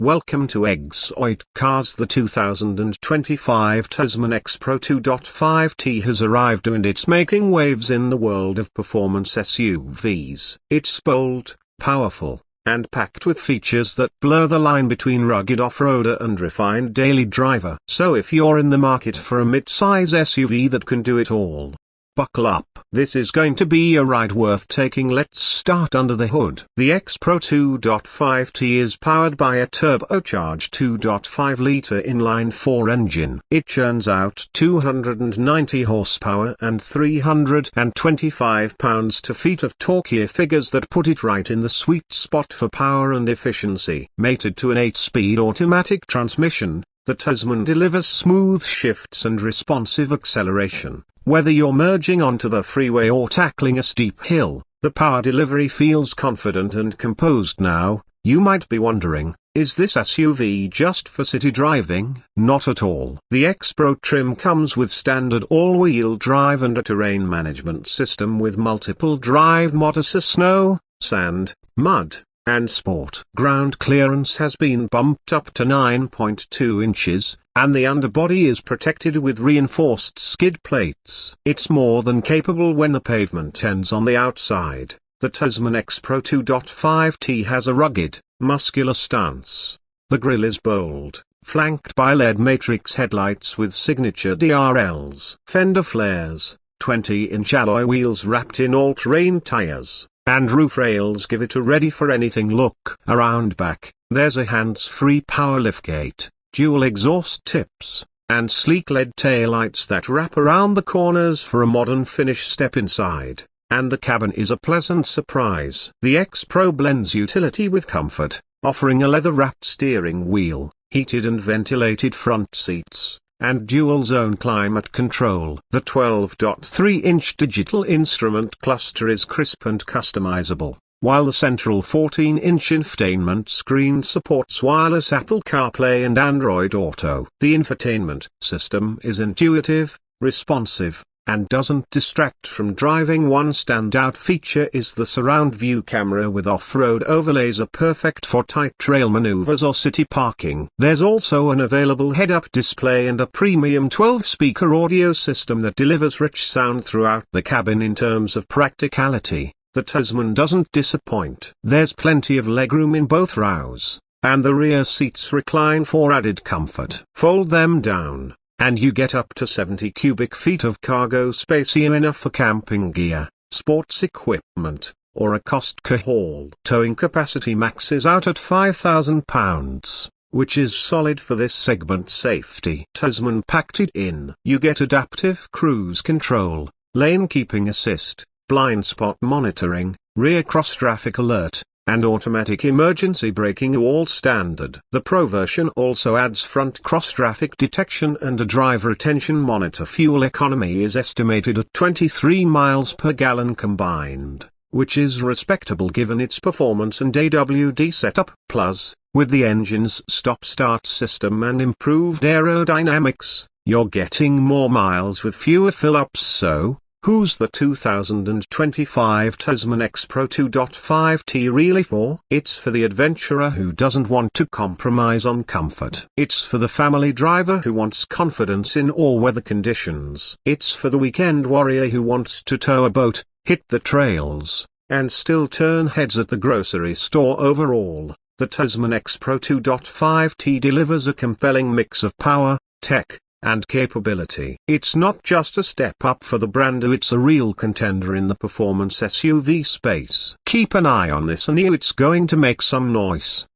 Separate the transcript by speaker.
Speaker 1: Welcome to Exoit Cars. The 2025 Tasman X Pro 2.5T has arrived and it's making waves in the world of performance SUVs. It's bold, powerful, and packed with features that blur the line between rugged off-roader and refined daily driver. So if you're in the market for a mid-size SUV that can do it all, buckle up. This is going to be a ride worth taking. Let's start under the hood. The X Pro 2.5T is powered by a turbocharged 2.5-litre inline-4 engine. It churns out 290 horsepower and 325 pounds-to-feet of torque, figures that put it right in the sweet spot for power and efficiency. Mated to an 8-speed automatic transmission, the Tasman delivers smooth shifts and responsive acceleration. Whether you're merging onto the freeway or tackling a steep hill, the power delivery feels confident and composed. Now, you might be wondering, is this SUV just for city driving? Not at all. The X Pro trim comes with standard all-wheel drive and a terrain management system with multiple drive modes: snow, sand, mud, and sport. Ground clearance has been bumped up to 9.2 inches, and the underbody is protected with reinforced skid plates. It's more than capable when the pavement ends on the outside. The Tasman X Pro 2.5T has a rugged, muscular stance. The grille is bold, flanked by LED matrix headlights with signature DRLs. Fender flares, 20-inch alloy wheels wrapped in all-terrain tires, and roof rails give it a ready-for-anything look. Around back, there's a hands-free power liftgate, dual exhaust tips, and sleek LED taillights that wrap around the corners for a modern finish. Step inside, and the cabin is a pleasant surprise. The X Pro blends utility with comfort, offering a leather-wrapped steering wheel, heated and ventilated front seats, and dual-zone climate control. The 12.3-inch digital instrument cluster is crisp and customizable, while the central 14-inch infotainment screen supports wireless Apple CarPlay and Android Auto. The infotainment system is intuitive, responsive, and doesn't distract from driving. One standout feature is the surround view camera with off-road overlays, perfect for tight trail maneuvers or city parking. There's also an available head-up display and a premium 12-speaker audio system that delivers rich sound throughout the cabin. In terms of practicality, the Tasman doesn't disappoint. There's plenty of legroom in both rows, and the rear seats recline for added comfort. Fold them down, and you get up to 70 cubic feet of cargo space, enough for camping gear, sports equipment, or a Costco haul. Towing capacity maxes out at 5,000 pounds, which is solid for this segment. Safety: Tasman packed it in. You get adaptive cruise control, lane keeping assist, blind spot monitoring, rear cross-traffic alert, and automatic emergency braking, all standard. The Pro version also adds front cross-traffic detection and a driver attention monitor. Fuel economy is estimated at 23 miles per gallon combined, which is respectable given its performance and AWD setup. Plus, with the engine's stop-start system and improved aerodynamics, you're getting more miles with fewer fill-ups. So, who's the 2025 Tasman X Pro 2.5T really for? It's for the adventurer who doesn't want to compromise on comfort. It's for the family driver who wants confidence in all weather conditions. It's for the weekend warrior who wants to tow a boat, hit the trails, and still turn heads at the grocery store. Overall, the Tasman X Pro 2.5T delivers a compelling mix of power, tech, and capability. It's not just a step up for the brand, it's a real contender in the performance SUV space. Keep an eye on this, and it's going to make some noise.